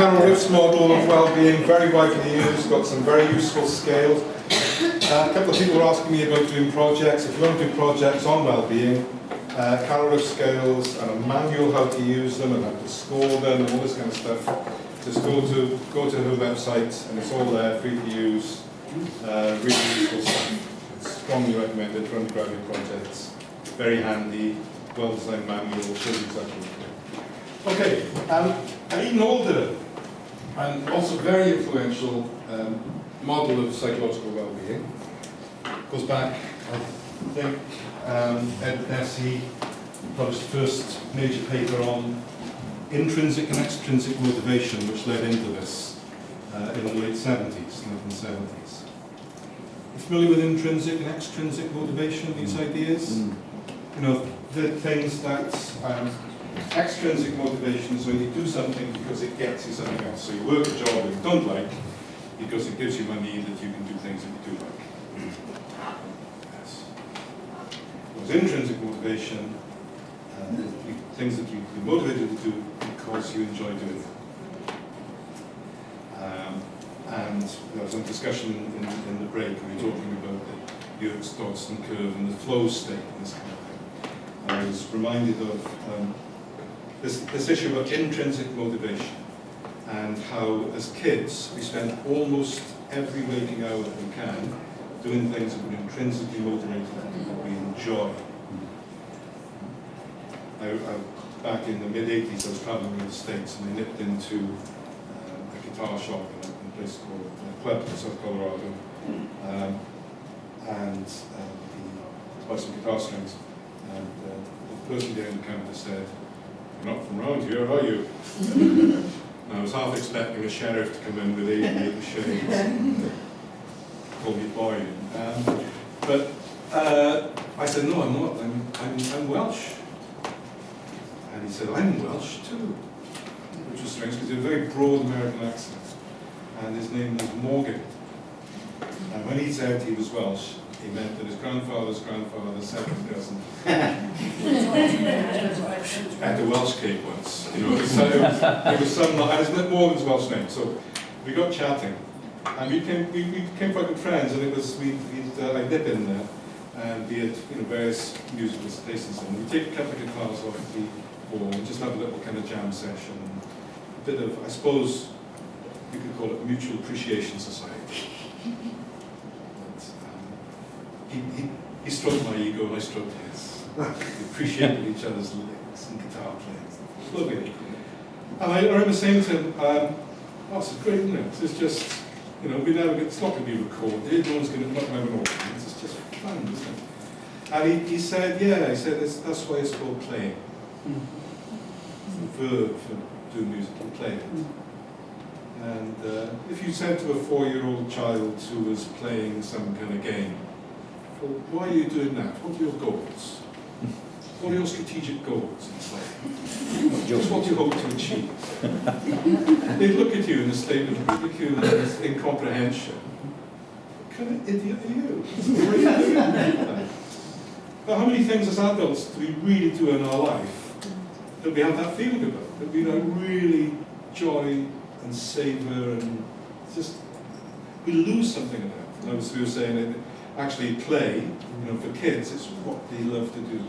Carol Riff's model of well-being, very widely used, got some very useful scales. A couple of people were asking me about doing projects. If you want to do projects on well-being, Carol Riff scales and a manual how to use them and how to score them and all this kind of stuff. Just go to her website and it's all there, free to use, really useful stuff. It's strongly recommended for undergraduate projects. Very handy, well-designed manual, shows exactly what to do. Okay, an even older and also very influential model of psychological well-being goes back, I think, Ed Deci published the first major paper on intrinsic and extrinsic motivation, which led into this in the late 70s, 1970s. You familiar with intrinsic and extrinsic motivation, these ideas? You know, the things that extrinsic motivation is when you do something because it gets you something else. So you work a job that you don't like because it gives you money that you can do things that you do like. Yes. Whereas intrinsic motivation, things that you're motivated to do because you enjoy doing it. And there was some discussion in the break, we were talking about the Yerkes-Dodson curve and the flow state and this kind of thing. I was reminded of this issue of intrinsic motivation and how, as kids, we spend almost every waking hour that we can doing things that we're intrinsically motivated and that we enjoy. Back in the mid-80s, I was traveling in the States and I nipped into a guitar shop in a place called Club in South Colorado and buy some guitar strings. And the person behind the counter said, "You're not from around here, are you?" And I was half expecting a sheriff to come in with 88 shillings and call me boy. But I said, "No, I'm not. I'm Welsh." And he said, "I'm Welsh too," which was strange because he had a very broad American accent. And his name was Morgan. And when he said he was Welsh, he meant that his grandfather's grandfather's second cousin had a Welsh cake once. You know, so it was some, and his Morgan's Welsh name. So we got chatting, and we became quite good friends. And it was I'd nip in there, and we had various musical tastes and we take a couple of guitars off the wall and just have a little kind of jam session, a bit of, I suppose you could call it a mutual appreciation society. He stroked my ego and I stroked his. We appreciated each other's licks and guitar playing. Lovely. And I remember saying to him, "Oh, this is great, isn't it? It's just, it's not going to be recorded. No one's going to not have an audience. It's just fun, isn't it?" And he said, "Yeah," he said, "that's why it's called playing. It's the verb for doing music, you play it." And if you said to a 4-year-old child who was playing some kind of game, "Well, why are you doing that? What are your goals? What are your strategic goals in play? Just what you hope to achieve?" They'd look at you in a state of ridicule and incomprehension. What kind of idiot are you? What are you doing? But how many things as adults do we really do in our life that we have that feeling about? That we really enjoy and savour and just, we lose something in that. And as we were saying, actually play, for kids, it's what they love to do.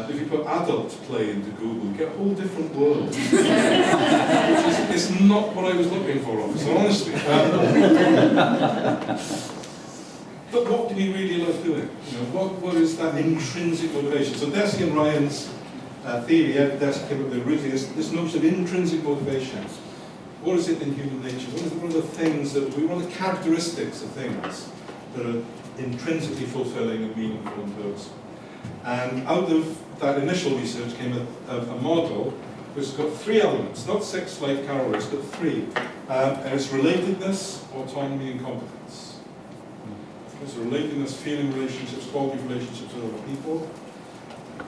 If you put adult play into Google, you get a whole different world. It's not what I was looking for, officer, honestly. But what do we really love doing? What is that intrinsic motivation? So Deci and Ryan's theory, Deci came up with originally this notion of intrinsic motivation. What is it in human nature? What are the things what are the characteristics of things that are intrinsically fulfilling and meaningful and purposeful? And out of that initial research came a model which has got 3 elements, not 6 like Carol Riff's, but 3. And it's relatedness, autonomy, and competence. So relatedness, feeling relationships, quality relationships with other people,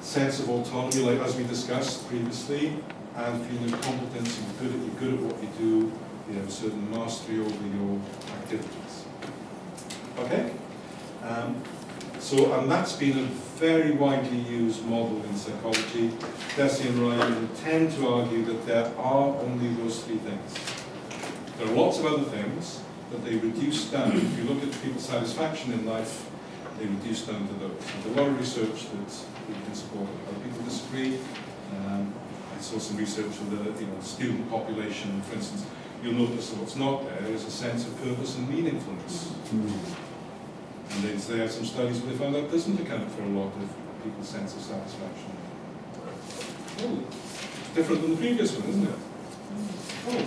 sense of autonomy, like as we discussed previously, and feeling competence, you're good at what you do, you have a certain mastery over your activities. Okay? And that's been a very widely used model in psychology. Deci and Ryan tend to argue that there are only those 3 things. There are lots of other things, but they reduce down. If you look at people's satisfaction in life, they reduce down to those. There's a lot of research that we can support. Other people disagree. I saw some research on the student population, for instance. You'll notice that what's not there is a sense of purpose and meaningfulness. And they have some studies where they found that doesn't account for a lot of people's sense of satisfaction. Oh, it's different than the previous one, isn't it? Oh.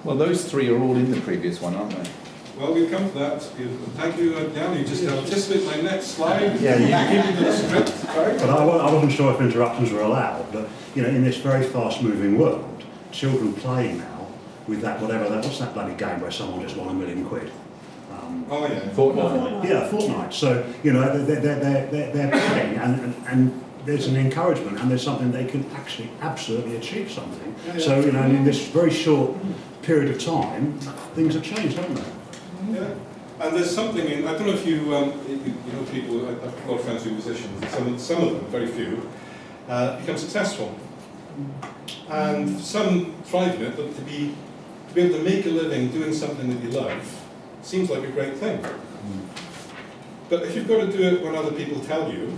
Well, those three are all in the previous one, aren't they? Well, we'll come to that. Thank you, Dan. You just anticipate my next slide. Yeah, you give me the script. But I wasn't sure if interruptions were allowed. But in this very fast-moving world, children play now with that what's that bloody game where someone just won £1 million? Oh yeah, Fortnite. Yeah, Fortnite. So they're playing, and there's an encouragement, and there's something they can actually absolutely achieve something. Yeah, yeah. So in this very short period of time, things have changed, haven't they? Yeah, and there's something in, I don't know if you know people, I've got a lot of friends who are musicians, and some of them, very few, become successful. And some thrive in it, but to be able to make a living doing something that you love seems like a great thing. But if you've got to do it when other people tell you,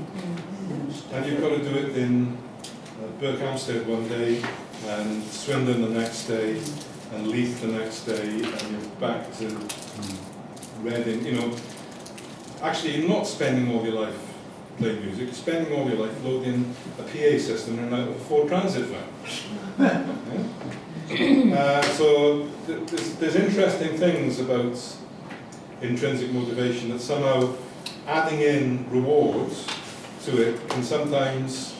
and you've got to do it in Berkhamsted one day, and Swindon the next day, and Leith the next day, and you're back to Reading, actually you're not spending all your life playing music, you're spending all your life loading a PA system and a Ford Transit van. So there's interesting things about intrinsic motivation that somehow adding in rewards to it can sometimes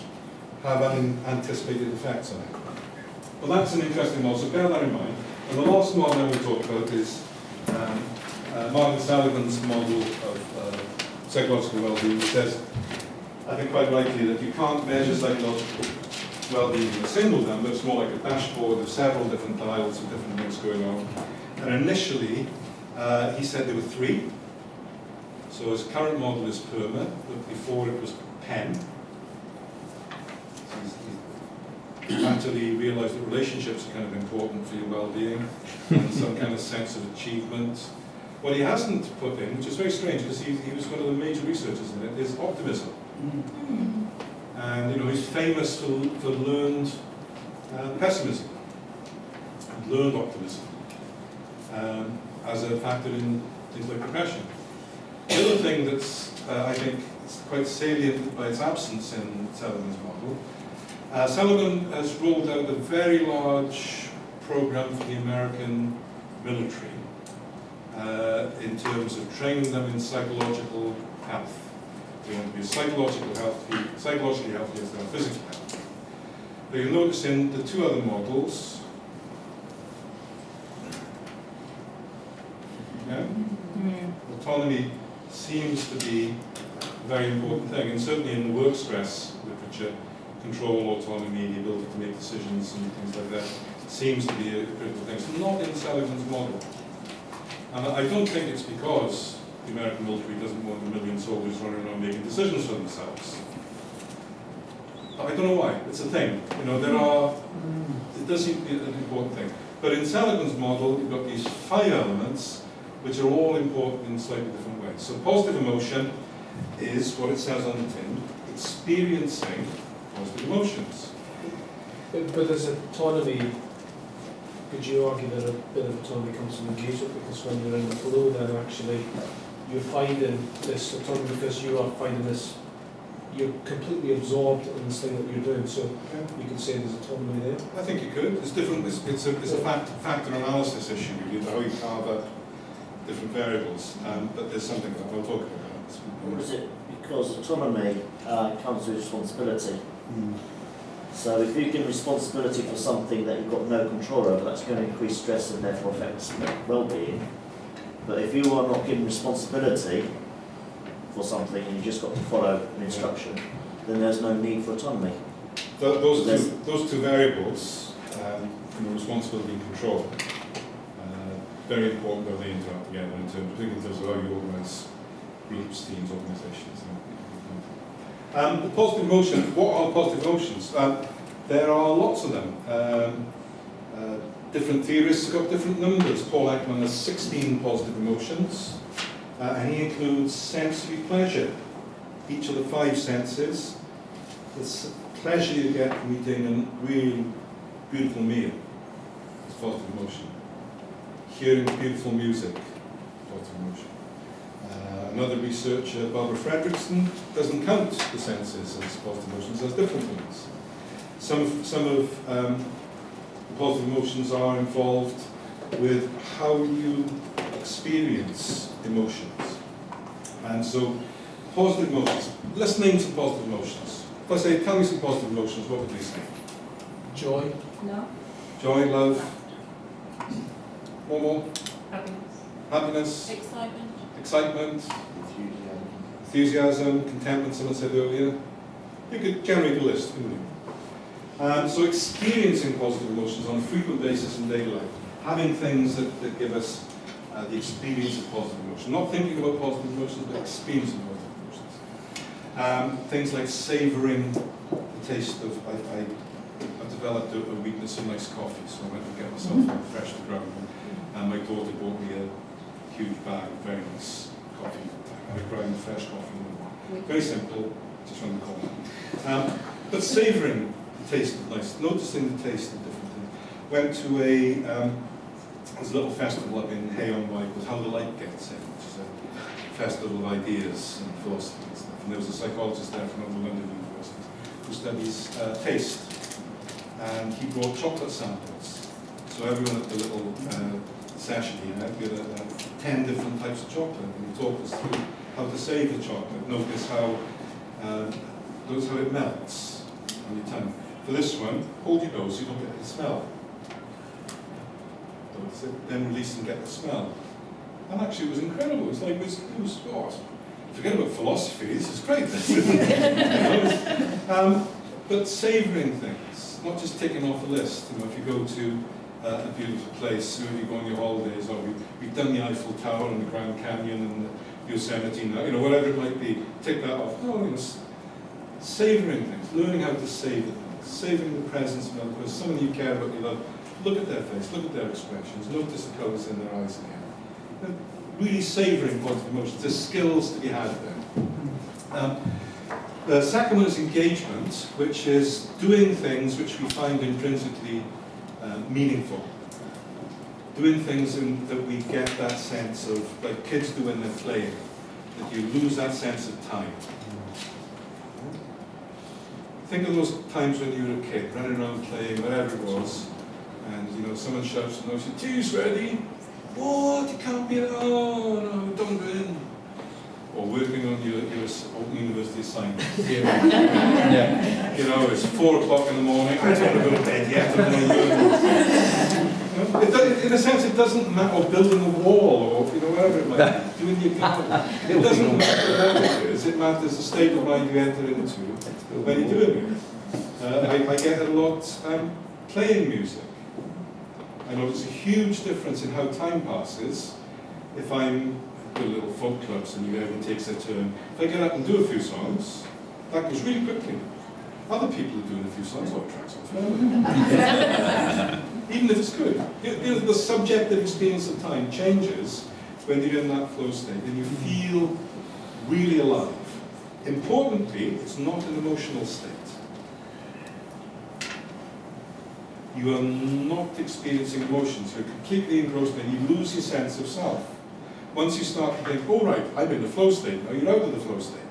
have unanticipated effects on it. Well, that's an interesting model, so bear that in mind. And the last model I want to talk about is Martin Seligman's model of psychological well-being, which says, I think quite rightly, that you can't measure psychological well-being in a single number. It's more like a dashboard of several different dials of different things going on. And initially, he said there were 3. So his current model is PERMA, but before it was PEN. He actually realised that relationships are kind of important for your well-being and some kind of sense of achievement. What he hasn't put in, which is very strange because he was one of the major researchers in it, is optimism. And he's famous for learned pessimism, learned optimism, as a factor in things like depression. The other thing that's, I think, quite salient by its absence in Seligman's model, Seligman has rolled out a very large program for the American military in terms of training them in psychological health. They want to be psychologically healthy as they are physically healthy. But you'll notice in the 2 other models, autonomy seems to be a very important thing, and certainly in the work stress literature, control, autonomy, the ability to make decisions and things like that seems to be a critical thing. It's not in Seligman's model. And I don't think it's because the American military doesn't want 1 million soldiers running around making decisions for themselves. But I don't know why. It's a thing. It does seem to be an important thing. But in Seligman's model, you've got these 5 elements which are all important in slightly different ways. So positive emotion is what it says on the tin, experiencing positive emotions. But there's autonomy. Could you argue that a bit of autonomy comes from engagement, because when you're in the flow, then actually you're finding this autonomy because you are finding this, you're completely absorbed in this thing that you're doing. So you could say there's autonomy there. I think you could. It's different. It's a factor analysis issue, really, how you carve up different variables. But there's something that I'll talk about. Or is it because autonomy comes with responsibility? So if you give responsibility for something that you've got no control over, that's going to increase stress and therefore affect well-being. But if you are not given responsibility for something and you just got to follow an instruction, then there's no need for autonomy. Those two variables, responsibility and control, very important how they interact together particularly in terms of how you organise groups, teams, organisations. The positive emotions, what are positive emotions? There are lots of them. Different theorists have got different numbers. Paul Ekman has 16 positive emotions, and he includes sensory pleasure. Each of the 5 senses. The pleasure you get from eating a really beautiful meal is positive emotion. Hearing beautiful music, positive emotion. Another researcher, Barbara Fredrickson, doesn't count the senses as positive emotions as different ones. Some of the positive emotions are involved with how you experience emotions. And so, positive emotions. Let's name some positive emotions. If I say, tell me some positive emotions, what would they say? Joy. No. Joy, love. One more. Happiness. Happiness. Excitement. Excitement. Enthusiasm. Contentment, someone said earlier. You could generate a list, couldn't you? So experiencing positive emotions on a frequent basis in daily life. Having things that give us the experience of positive emotion. Not thinking about positive emotions, but experiencing positive emotions. Things like savouring the taste of, I've developed a weakness for nice coffee, so I went to get myself a fresh to ground, and my daughter bought me a huge bag of very nice coffee. I ground fresh coffee. Very simple, just around the corner. But savouring the taste of nice, noticing the taste of different things. Went to there's a little festival up in Hay-on-Wye called How the Light Gets In, which is a festival of ideas and philosophy and stuff. And there was a psychologist there from one of the London universities who studies taste. And he brought chocolate samples. So everyone at the little session he had, we had 10 different types of chocolate. And he taught us through how to save the chocolate. Notice how it melts on your tongue. For this one, hold your nose so you don't get the smell. Then release and get the smell. And actually it was incredible. It was like, forget about philosophy, this is great. But savouring things, not just ticking off a list. You know, if you go to a beautiful place, or if you go on your holidays, or we've done the Eiffel Tower and the Grand Canyon and the Yosemite now, you know, whatever it might be, tick that off. No, you know, savouring things, learning how to savour things, savouring the presence of another person, someone you care about, you love. Look at their face, look at their expressions, notice the colours in their eyes again. Really savouring positive emotions. There's skills to be had there. The second one is engagement, which is doing things which we find intrinsically meaningful. Doing things that we get that sense of, like kids do when they're playing, that you lose that sense of time. Think of those times when you were a kid, running around playing, whatever it was, and you know, someone shouts and says, "Tea's ready." What? You can't be. Oh no, don't go in. Or working on your open university assignment. Yeah. You know, it's 4 o'clock in the morning. I don't want to go to bed yet. In a sense, it doesn't matter. Or building a wall, or you know, whatever it might be. Doing your garden. It doesn't matter what it is. It matters the state of mind you enter into when you're doing it. I get a lot playing music. I notice a huge difference in how time passes if I'm with little folk clubs and everyone takes their turn. If I get up and do a few songs, that goes really quickly. Other people are doing a few songs, it tracks on forever. Even if it's good. The subjective experience of time changes when you're in that flow state and you feel really alive. Importantly, it's not an emotional state. You are not experiencing emotions, you're completely engrossed and you lose your sense of self. Once you start to think, oh right, I'm in the flow state, now you're out of the flow state.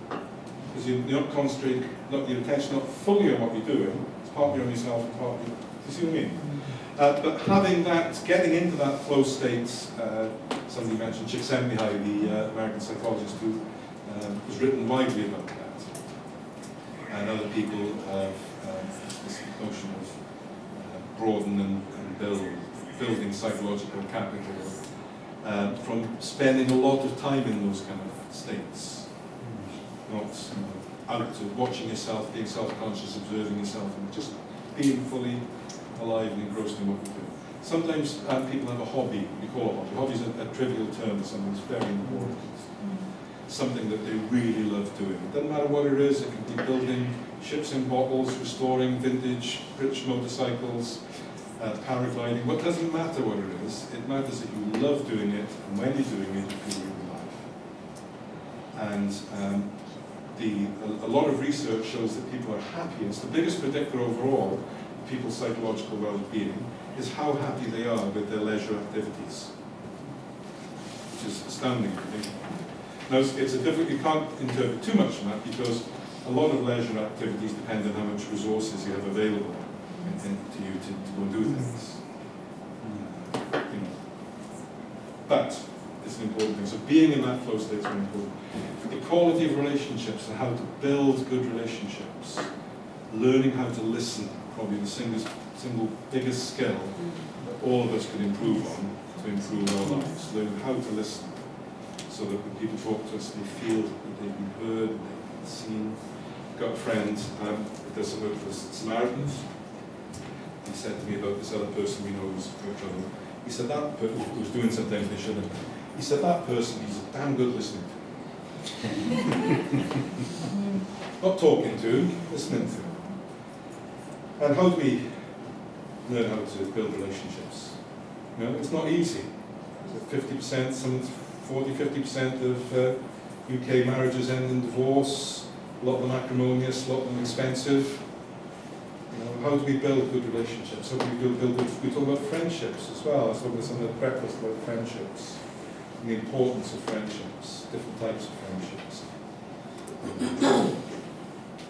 Because you're not concentrating, your attention not fully on what you're doing, it's partly on yourself and partly, do you see what I mean? But having that, getting into that flow state, somebody mentioned Csikszentmihalyi, the American psychologist who has written widely about that. And other people have this notion of broaden and building psychological capital from spending a lot of time in those kind of states, not out to watching yourself, being self-conscious, observing yourself, and just being fully alive and engrossed in what you do. Sometimes people have a hobby, we call it a hobby. Hobby is a trivial term for something that's very important. Something that they really love doing. It doesn't matter what it is, it can be building ships in bottles, restoring vintage British motorcycles, paragliding. What doesn't matter what it is, it matters that you love doing it, and when you're doing it, you feel really alive. And a lot of research shows that people are happy. It's the biggest predictor overall of people's psychological well-being, is how happy they are with their leisure activities, which is astounding, really. Now, it's a difficult, you can't interpret too much from that, because a lot of leisure activities depend on how much resources you have available to you to go and do things. You know. But it's an important thing. So being in that flow state is very important. The quality of relationships and how to build good relationships. Learning how to listen, probably the single biggest skill that all of us could improve on to improve our lives. Learning how to listen, so that when people talk to us, they feel that they've been heard, they've been seen. I've got a friend that does some work for the Samaritans. He said to me about this other person we know who's got trouble. He said that person who's doing some things they shouldn't. He said that person, he's a damn good listening to. Not talking to, listening to. And how do we learn how to build relationships? You know, it's not easy. 50%, some 40-50% of UK marriages end in divorce. A lot of them acrimonious, a lot of them expensive. You know, how do we build good relationships? How do we build good? We talk about friendships as well. I was talking with some of the breakfast about friendships and the importance of friendships, different types of friendships.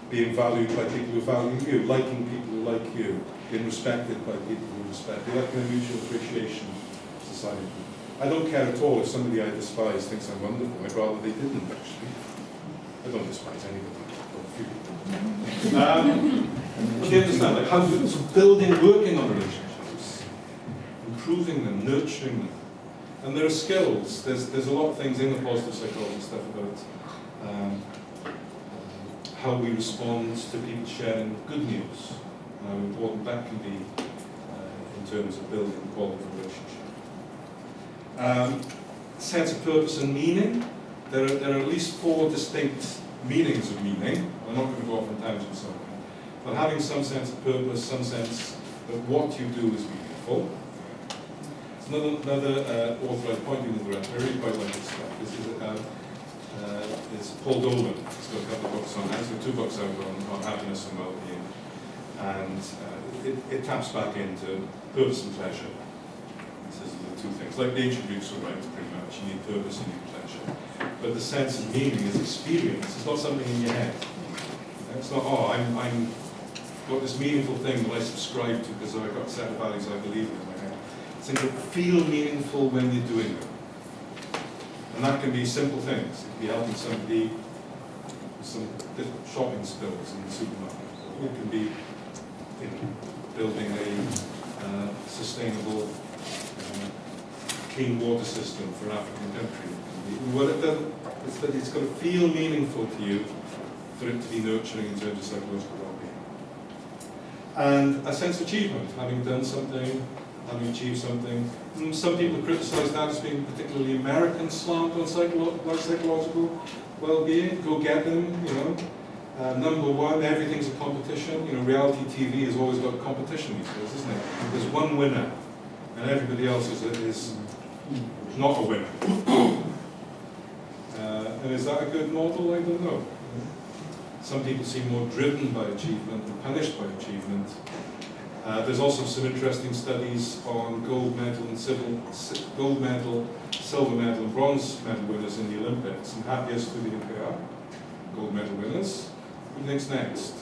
Being valued by people who value you, liking people who like you, being respected by people who respect you, like a mutual appreciation society. I don't care at all if somebody I despise thinks I'm wonderful. I'd rather they didn't, actually. I don't despise anybody, but a few people. But you understand, like how to, so building, working on relationships, improving them, nurturing them. And there are skills. There's a lot of things in the positive psychology stuff about how we respond to people sharing good news, and how important that can be in terms of building the quality of a relationship. Sense of purpose and meaning. There are at least 4 distinct meanings of meaning. I'm not going to go off on tangents on that. But having some sense of purpose, some sense that what you do is meaningful. Another author I'd point you in the direction, I really quite like this stuff. It's Paul Dolan. He's got a couple of books on that. He's got 2 books out on happiness and well-being. And it taps back into purpose and pleasure. He says the 2 things. Like the ancient Greeks were right, pretty much. You need purpose and you need pleasure. But the sense of meaning is experience. It's not something in your head. It's not, oh, I'm got this meaningful thing that I subscribe to because I've got a set of values I believe in my head. Things that feel meaningful when you're doing them. And that can be simple things. It can be helping somebody with some different shopping spills in the supermarket. It can be building a sustainable clean water system for an African country. Well, it's got to feel meaningful to you for it to be nurturing in terms of psychological well-being. And a sense of achievement, having done something, having achieved something. Some people criticise that as being particularly American slant on psychological well-being. Go get them, you know. Number one, everything's a competition. You know, reality TV has always got a competition these days, isn't it? There's one winner, and everybody else is not a winner. And is that a good model? I don't know. Some people seem more driven by achievement than punished by achievement. There's also some interesting studies on gold medal, silver medal, and bronze medal winners in the Olympics. And happiest who do you think they are? Gold medal winners. Who thinks next?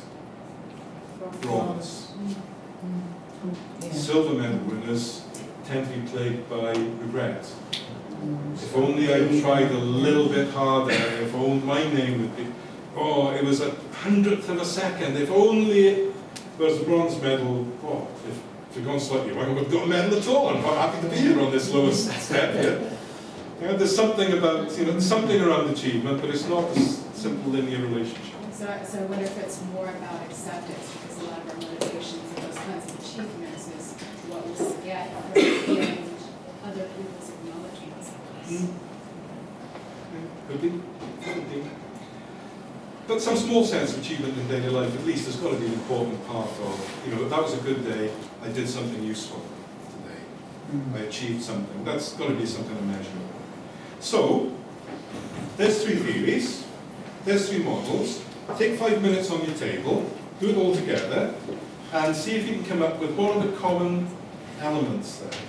Bronze. Yeah. Silver medal winners tend to be plagued by regret. If only I tried a little bit harder, if only my name would be, oh, it was 100th of a second, if only, whereas the bronze medal, oh, if you'd gone slightly wrong, I would have got a medal at all. I'm quite happy to be here on this lowest step here. You know, there's something about, you know, something around achievement, but it's not a simple linear relationship. So I wonder if it's more about acceptance, because a lot of our motivations and those kinds of achievements is what we get from feeling other people's acknowledgements of us. Could be. Could be. But some small sense of achievement in daily life, at least, has got to be an important part of, that was a good day, I did something useful today. I achieved something. That's got to be some kind of measurement. So, there's 3 theories, there's 3 models. Take 5 minutes on your table, do it all together, and see if you can come up with what are the common elements there.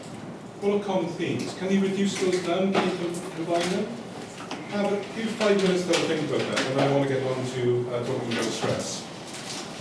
What are common themes? Can you reduce those down? Can you combine them? Give 5 minutes to think about that, and I want to get on to talking about stress.